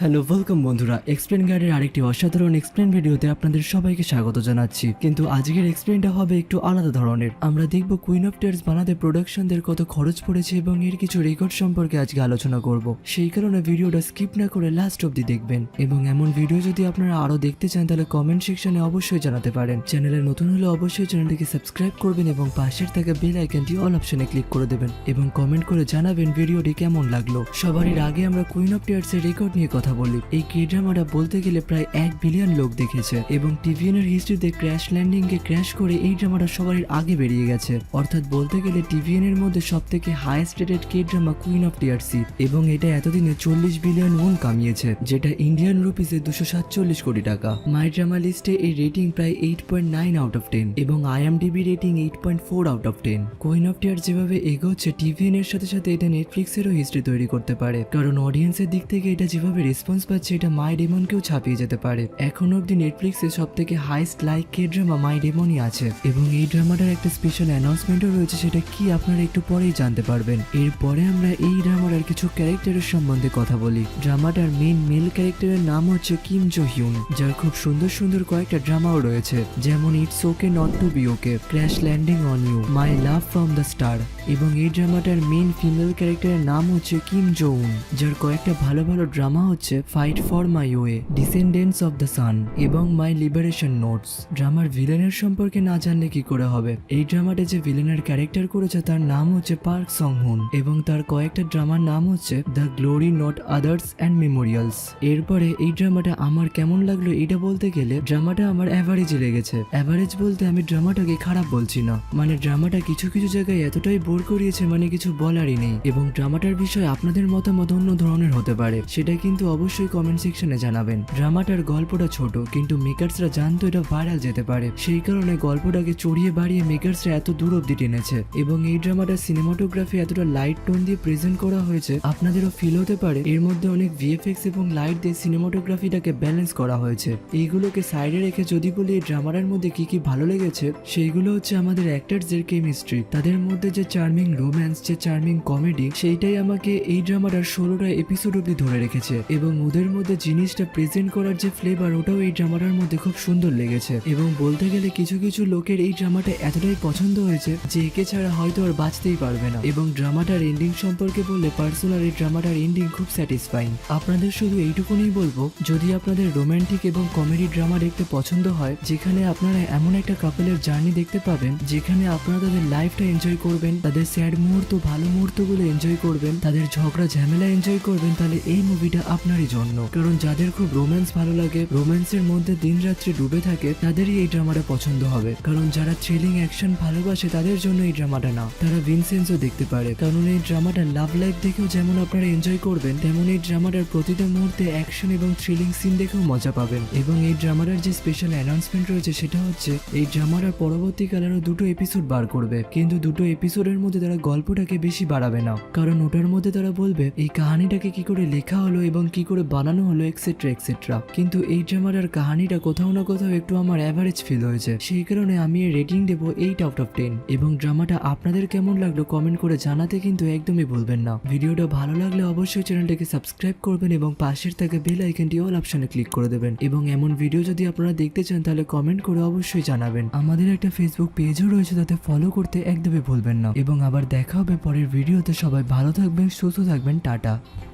Hello welcome বন্ধুরা, explain গাইডের আরেকটি অসাধারণ এক্সপ্লেন ভিডিওতে আপনাদের সবাইকে স্বাগত জানাচ্ছি। কিন্তু আজকের এক্সপ্লেনটা হবে একটু আলাদা ধরনের। আমরা দেখব কুইন অফ টিয়ার্স বানাতে প্রোডাকশনদের কত খরচ পড়েছে এবং এর কিছু রেকর্ড সম্পর্কে আজকে আলোচনা করব। সেই কারণে ভিডিওটা স্কিপ না করে লাস্ট অবধি দেখবেন। এবং এমন ভিডিও যদি আপনারা আরো দেখতে চান তাহলে কমেন্ট সেকশনে অবশ্যই জানাতে পারেন। চ্যানেলে নতুন হলে অবশ্যই চ্যানেলটিকে সাবস্ক্রাইব করবেন এবং পাশের থাকা বেল আইকনটি অল অপশনে ক্লিক করে দেবেন এবং কমেন্ট করে জানাবেন ভিডিওটি কেমন লাগলো। সবারই আগে আমরা কুইন অফ টিয়ার্স এর রেকর্ড নিয়ে কথা বলি। এই কে ড্রামাটা বলতে গেলে প্রায় 1 বিলিয়ন লোক দেখেছে এবং টিভিএন এর হিস্ট্রিতে ক্র্যাশ ল্যান্ডিং কে ক্র্যাশ করে এই ড্রামাটা সবারই আগে বেরিয়ে গেছে। অর্থাৎ বলতে গেলে টিভিএন এর মধ্যে সবথেকে highest rated K drama queen of tears এবং এটা এতদিনে 40 বিলিয়ন ওন কামিয়েছে, যেটা ইন্ডিয়ান রুপিসে 247 কোটি টাকা। মাই ড্রামা লিস্টে এই রেটিং প্রায় 8.9 আউট অফ 10 এবং IMDb rating 8.4 out of 10। Queen of tears যেভাবে এগোচ্ছে টিভিএন এর সাথে সাথে এটা নেটফ্লিক্সেরও হিস্ট্রি তৈরি করতে পারে, কারণ অডিয়েন্সের দিক থেকে এটা যেভাবে রেসপন্স পাচ্ছে এটা মাই ডেমনকেও ছাপিয়ে যেতে পারে। এখন অব্দি নেটফ্লিক্সে সব থেকে হাইস্ট লাইক কে ড্রামা মাই ডেমনই আছে এবং এই ড্রামাটার একটা স্পেশাল অ্যানাউন্সমেন্টও রয়েছে, সেটা কি আপনারা একটু পরেই জানতে পারবেন। এরপরে আমরা এই ড্রামাটার কিছু ক্যারেক্টারের সম্বন্ধে কথা বলি। ড্রামাটার মেন মেল ক্যারেক্টারের নাম হচ্ছে কিম জো হিউন, যার খুব সুন্দর সুন্দর কয়েকটা ড্রামাও রয়েছে, যেমন it's okay not to be okay, crash landing on you, my love from the star. এবং এই ড্রামাটার মেন ফিমেল ক্যারেক্টারের নাম হচ্ছে কিম জো উন, যার কয়েকটা ভালো ভালো ড্রামা হচ্ছে fight for my way, descendants of the sun এবং মাই লিবারেশন নোটস। ড্রামার ভিলেনের সম্পর্কে না জানলে কি করে হবে। এই ড্রামাতে যে ভিলেনের ক্যারেক্টার করেছে তার নাম হচ্ছে পার্ক সং হুন এবং তার কয়েকটা ড্রামার নাম হচ্ছে the glory not others and memorials. এরপরে এই ড্রামাটা আমার কেমন লাগলো এটা বলতে গেলে ড্রামাটা আমার অ্যাভারেজে লেগেছে। অ্যাভারেজ বলতে আমি ড্রামাটাকে খারাপ বলছি না, মানে ড্রামাটা কিছু কিছু জায়গায় এতটাই বোর করিয়েছে মানে কিছু বলারই নেই। এবং ড্রামাটার বিষয়ে আপনাদের মতামত অন্য ধরনের হতে পারে, সেটা কিন্তু অবশ্যই কমেন্ট সেকশনে জানাবেন। ড্রামাটার গল্পটা ছোট কিন্তু মেকার্সরা জানতো এটা ভাইরাল যেতে পারে, সেই কারণে গল্পটাকে চড়িয়ে বাড়িয়ে মেকার্সরা এত দূর অব্দি টেনেছে। এবং এই ড্রামাটার সিনেমাটোগ্রাফি এতটা লাইট টোন দিয়ে প্রেজেন্ট করা হয়েছে, আপনাদেরও ফিল হতে পারে এর মধ্যে অনেক ভিএফএক্স এবং লাইট দিয়ে সিনেমাটোগ্রাফিটাকে ব্যালেন্স করা হয়েছে। এইগুলোকে সাইডে রেখে যদি বলি এই ড্রামাটার মধ্যে কি কি ভালো লেগেছে, সেইগুলো হচ্ছে আমাদের অ্যাক্টরসদের কেমিস্ট্রি, তাদের মধ্যে যে চার্মিং রোম্যান্স, যে চার্মিং কমেডি, সেইটাই আমাকে এই ড্রামাটার 16টা এপিসোড অব্দি ধরে রেখেছে। এবং ওদের মধ্যে জিনিসটা প্রেজেন্ট করার যে ফ্লেভার, ওটাও এই ড্রামাটার মধ্যে খুব সুন্দর লেগেছে। এবং বলতে গেলে কিছু কিছু লোকের এই ড্রামাটা এতটাই পছন্দ হয়েছে যে একে ছাড়া হয়তো আর বাঁচতেই পারবে না। এবং ড্রামাটার এন্ডিং সম্পর্কে বললে পার্সোনাল এই ড্রামাটার এন্ডিং খুব স্যাটিসফাইং। আপনাদের শুধু এইটুকুনি বলবো, যদি আপনাদের রোমান্টিক এবং কমেডি ড্রামা দেখতে পছন্দ হয়, যেখানে আপনারা এমন একটা কাপলের জার্নি দেখতে পাবেন যেখানে আপনারা তাদের লাইফটা এনজয় করবেন, তাদের স্যাড মুহূর্ত ভালো মুহূর্তগুলো এনজয় করবেন, তাদের ঝগড়া ঝামেলা এনজয় করবেন, তাহলে এই মুভিটা আপনারই জন্য। কারণ যাদের খুব রোম্যান্স ভালো লাগে, রোম্যান্সের মধ্যে দিন রাত্রি ডুবে থাকে, তাদেরই এই ড্রামাটা পছন্দ হবে। কারণ যারা থ্রিলিং অ্যাকশন ভালোবাসে তাদের জন্য এই ড্রামাটা না, তারা ভিনসেন্সও দেখতে পারে। কারণ এই ড্রামাটা লাভ লাইফ দেখেও যেমন আপনারা এনজয় করবেন, তেমন এই ড্রামাটার প্রতিটা মুহূর্তে অ্যাকশন এবং থ্রিলিং সিন দেখেও মজা পাবেন। এবং এই ড্রামাটার যে স্পেশাল অ্যানাউন্সমেন্ট রয়েছে সেটা হচ্ছে এই ড্রামাটার পরবর্তীকালে আরো 2টো এপিসোড বার করবে, কিন্তু 2টো এপিসোডের মধ্যে তারা গল্পটাকে বেশি বাড়াবে না, কারণ ওটার মধ্যে তারা বলবে এই কাহিনীটাকে কি করে লেখা হলো এবং কি করে বানানো হলো এক্সেট্রা এক্সেট্রা। কিন্তু এই ড্রামাটার কাহিনীটা কোথাও না কোথাও একটু আমার অ্যাভারেজ ফিল হয়েছে, সেই কারণে আমি এর রেটিং দেবো 8 আউট অফ 10। এবং ড্রামাটা আপনাদের কেমন লাগলো কমেন্ট করে জানাতে কিন্তু একদমই ভুলবেন না। ভিডিওটা ভালো লাগলে অবশ্যই চ্যানেলটাকে সাবস্ক্রাইব করবেন এবং পাশের থাকা বেল আইকনটি অল অপশনে ক্লিক করে দেবেন। এবং এমন ভিডিও যদি আপনারা দেখতে চান তাহলে কমেন্ট করে অবশ্যই জানাবেন। আমাদের একটা ফেসবুক পেজও রয়েছে, তাতে ফলো করতে একদমই ভুলবেন না। এবং আবার দেখা হবে পরের ভিডিওতে। সবাই ভালো থাকবেন, সুস্থ থাকবেন, টাটা।